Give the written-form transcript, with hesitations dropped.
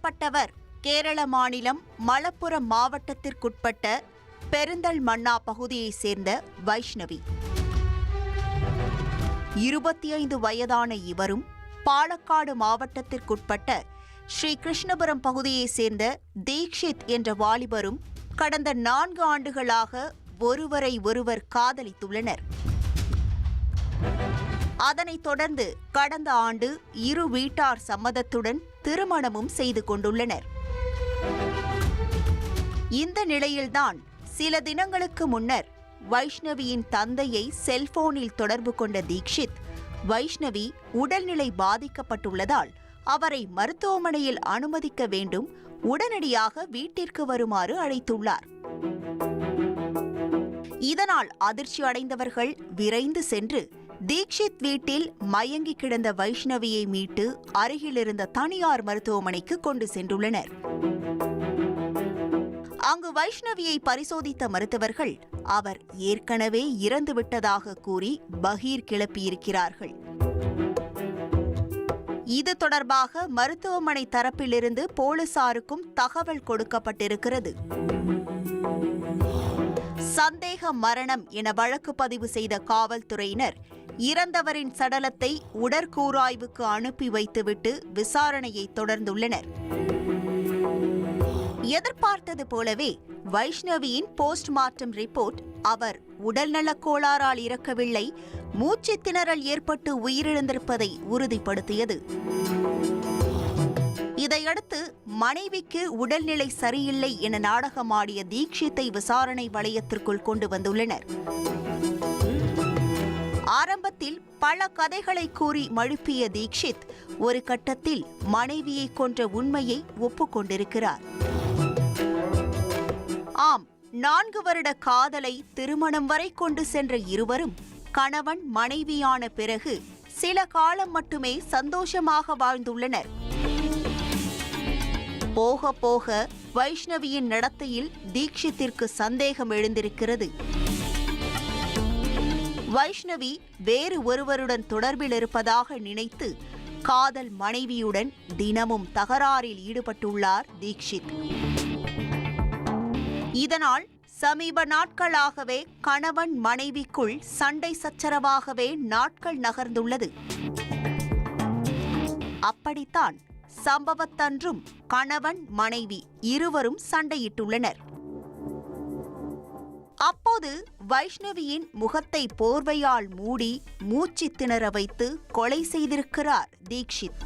கொல்லப்பட்டவர் கேரள மாநிலம் மலப்புரம் மாவட்டத்திற்குட்பட்ட பெருந்தல்மண்ணா பகுதியைச் சேர்ந்த வைஷ்ணவி. 25 வயதான இவரும் பாலக்காடு மாவட்டத்திற்குட்பட்ட ஸ்ரீ கிருஷ்ணபுரம் பகுதியைச் சேர்ந்த தீக்ஷித் என்ற வாலிபரும் கடந்த 4 ஆண்டுகளாக ஒருவரை ஒருவர் காதலித்துள்ளனர். அதனைத் தொடர்ந்து கடந்த ஆண்டு இரு வீட்டார் சம்மதத்துடன் திருமணமும் செய்து கொண்டுள்ளனர். இந்த நிலையில்தான் சில தினங்களுக்கு முன்னர் வைஷ்ணவியின் தந்தையை செல்போனில் தொடர்பு கொண்ட தீக்ஷித், வைஷ்ணவி உடல்நிலை பாதிக்கப்பட்டுள்ளதால் அவரை மருத்துவமனையில் அனுமதிக்க வேண்டும், உடனடியாக வீட்டிற்கு வருமாறு அழைத்துள்ளார். இதனால் அதிர்ச்சி அடைந்தவர்கள் விரைந்து சென்று தீக்ஷித் வீட்டில் மயங்கி கிடந்த வைஷ்ணவியை மீட்டு அருகிலிருந்த தனியார் மருத்துவமனைக்கு கொண்டு சென்றுள்ளனர். அங்கு வைஷ்ணவியை பரிசோதித்த மருத்துவர்கள் அவர் ஏற்கனவே இறந்துவிட்டதாக கூறி பகீர் கிளப்பியிருக்கிறார்கள். இது தொடர்பாக மருத்துவமனை தரப்பிலிருந்து போலீசாருக்கும் தகவல் கொடுக்கப்பட்டிருக்கிறது. சந்தேக மரணம் என வழக்கு பதிவு செய்த காவல்துறையினர் இறந்தவரின் சடலத்தை உடற்கூறாய்வுக்கு அனுப்பி வைத்துவிட்டு விசாரணையை தொடர்ந்துள்ளனர். எதிர்பார்த்தது போலவே வைஷ்ணவியின் போஸ்ட்மார்ட்டம் ரிப்போர்ட் அவர் உடல்நலக் கோளாறால் இறக்கவில்லை, மூச்சு திணறல் ஏற்பட்டு உயிரிழந்திருப்பதை உறுதிப்படுத்தியது. இதையடுத்து மனைவிக்கு உடல்நிலை சரியில்லை என நாடகமாடிய தீக்ஷித்தை விசாரணை வளையத்திற்குள் கொண்டு வந்துள்ளனர். ஆரம்பத்தில் பல கதைகளை கூறி மழுப்பிய தீக்ஷித் ஒரு கட்டத்தில் மனைவியை கொன்ற உண்மையை ஒப்புக்கொண்டிருக்கிறார். ஆம், 4 வருட காதலை திருமணம் வரை கொண்டு சென்ற இருவரும் கணவன் மனைவியான பிறகு சில காலம் மட்டுமே சந்தோஷமாக வாழ்ந்துள்ளனர். போக போக வைஷ்ணவியின் நடத்தையில் தீக்ஷித்திற்கு சந்தேகம் எழுந்திருக்கிறது. வைஷ்ணவி வேறு ஒருவருடன் தொடர்பில் இருப்பதாக நினைத்து காதல் மனைவியுடன் தினமும் தகராறில் ஈடுபட்டுள்ளார் தீக்ஷித். இதனால் சமீப நாட்களாகவே கணவன் மனைவிக்குள் சண்டை சச்சரவாகவே நாட்கள் நகர்ந்துள்ளது. அப்படித்தான் சம்பவத்தன்றும் கணவன் மனைவி இருவரும் சண்டையிட்டுள்ளனர். அப்போது வைஷ்ணவியின் முகத்தை போர்வையால் மூடி மூச்சு திணற வைத்து கொலை செய்திருக்கிறார் தீக்ஷித்.